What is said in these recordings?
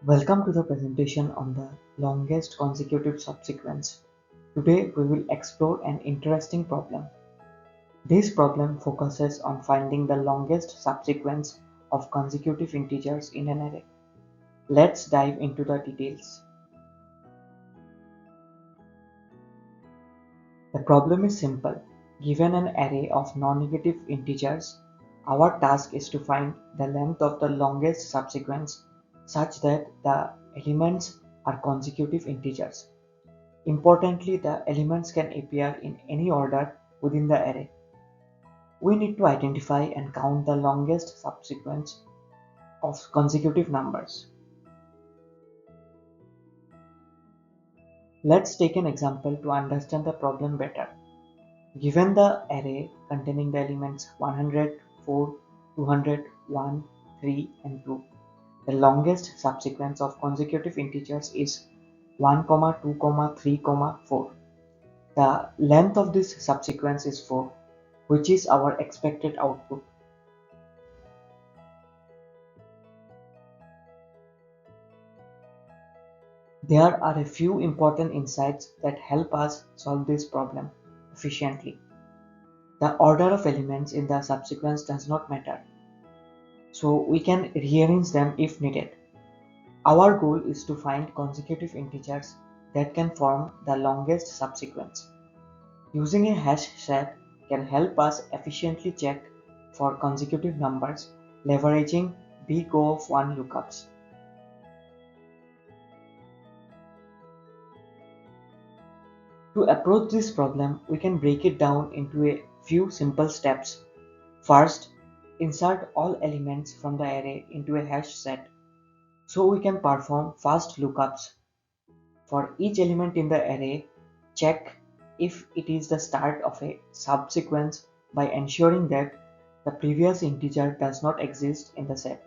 Welcome to the presentation on the longest consecutive subsequence. Today we will explore an interesting problem. This problem focuses on finding the longest subsequence of consecutive integers in an array. Let's dive into the details. The problem is simple. Given an array of non-negative integers, our task is to find the length of the longest subsequence such that the elements are consecutive integers. Importantly, the elements can appear in any order within the array. We need to identify and count the longest subsequence of consecutive numbers. Let's take an example to understand the problem better. Given the array containing the elements 100, 4, 200, 1, 3, and 2, the longest subsequence of consecutive integers is 1, 2, 3, 4. The length of this subsequence is 4, which is our expected output. There are a few important insights that help us solve this problem efficiently. The order of elements in the subsequence does not matter, so we can rearrange them if needed. Our goal is to find consecutive integers that can form the longest subsequence. Using a hash set can help us efficiently check for consecutive numbers leveraging big O of 1 lookups. To approach this problem, we can break it down into a few simple steps. First, insert all elements from the array into a hash set so we can perform fast lookups. For each element in the array, check if it is the start of a subsequence by ensuring that the previous integer does not exist in the set.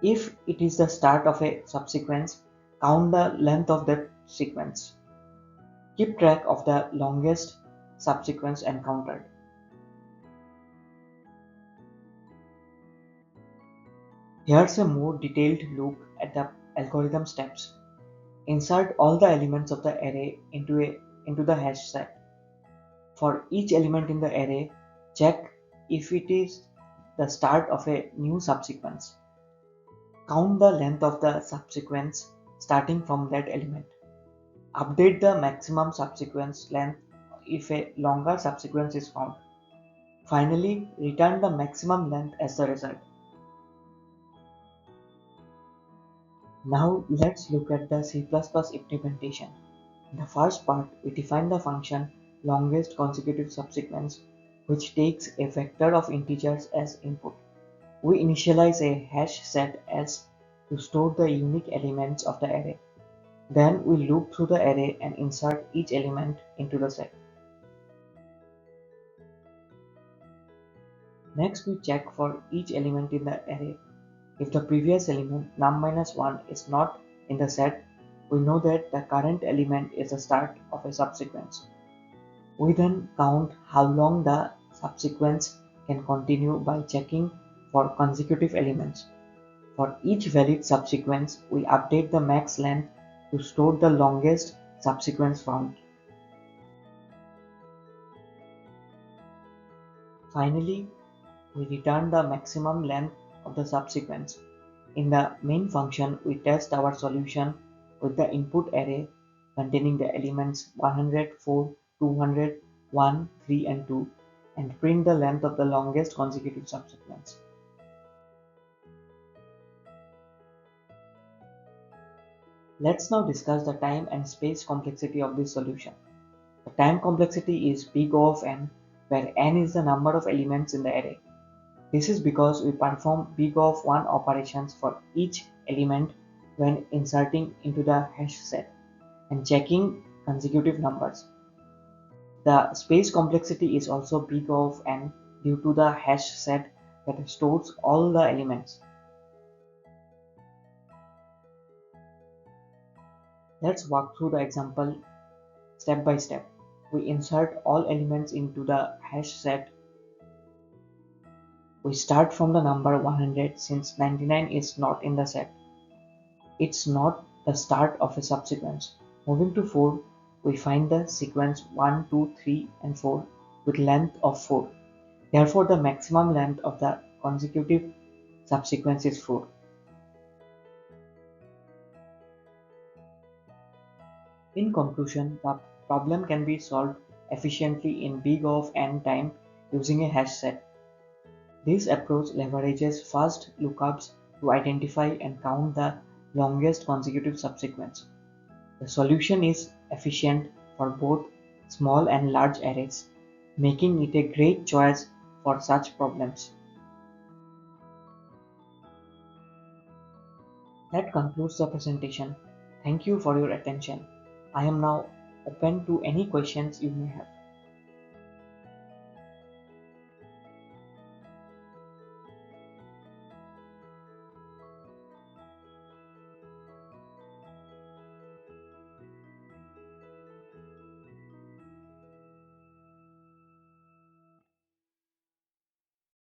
If it is the start of a subsequence, count the length of that sequence. Keep track of the longest subsequence encountered. Here's a more detailed look at the algorithm steps. Insert all the elements of the array into the hash set. For each element in the array, check if it is the start of a new subsequence. Count the length of the subsequence starting from that element. Update the maximum subsequence length if a longer subsequence is found. Finally, return the maximum length as the result. Now let's look at the C++ implementation. In the first part, we define the function longest consecutive subsequence, which takes a vector of integers as input. We initialize a hash set S to store the unique elements of the array. Then we loop through the array and insert each element into the set. Next, we check for each element in the array. If the previous element num-1 is not in the set, we know that the current element is the start of a subsequence. We then count how long the subsequence can continue by checking for consecutive elements. For each valid subsequence, we update the max length to store the longest subsequence found. Finally, we return the maximum length of the subsequence. In the main function, we test our solution with the input array containing the elements 100, 4, 200, 1, 3, and 2 and print the length of the longest consecutive subsequence. Let's now discuss the time and space complexity of this solution. The time complexity is big O of n, where n is the number of elements in the array. This is because we perform big O of 1 operations for each element when inserting into the hash set and checking consecutive numbers. The space complexity is also big O of n due to the hash set that stores all the elements. Let's walk through the example step by step. We insert all elements into the hash set. We start from the number 100 since 99 is not in the set. It's not the start of a subsequence. Moving to 4, we find the sequence 1, 2, 3, and 4 with length of 4. Therefore, the maximum length of the consecutive subsequence is 4. In conclusion, the problem can be solved efficiently in big O of n time using a hash set. This approach leverages fast lookups to identify and count the longest consecutive subsequence. The solution is efficient for both small and large arrays, making it a great choice for such problems. That concludes the presentation. Thank you for your attention. I am now open to any questions you may have.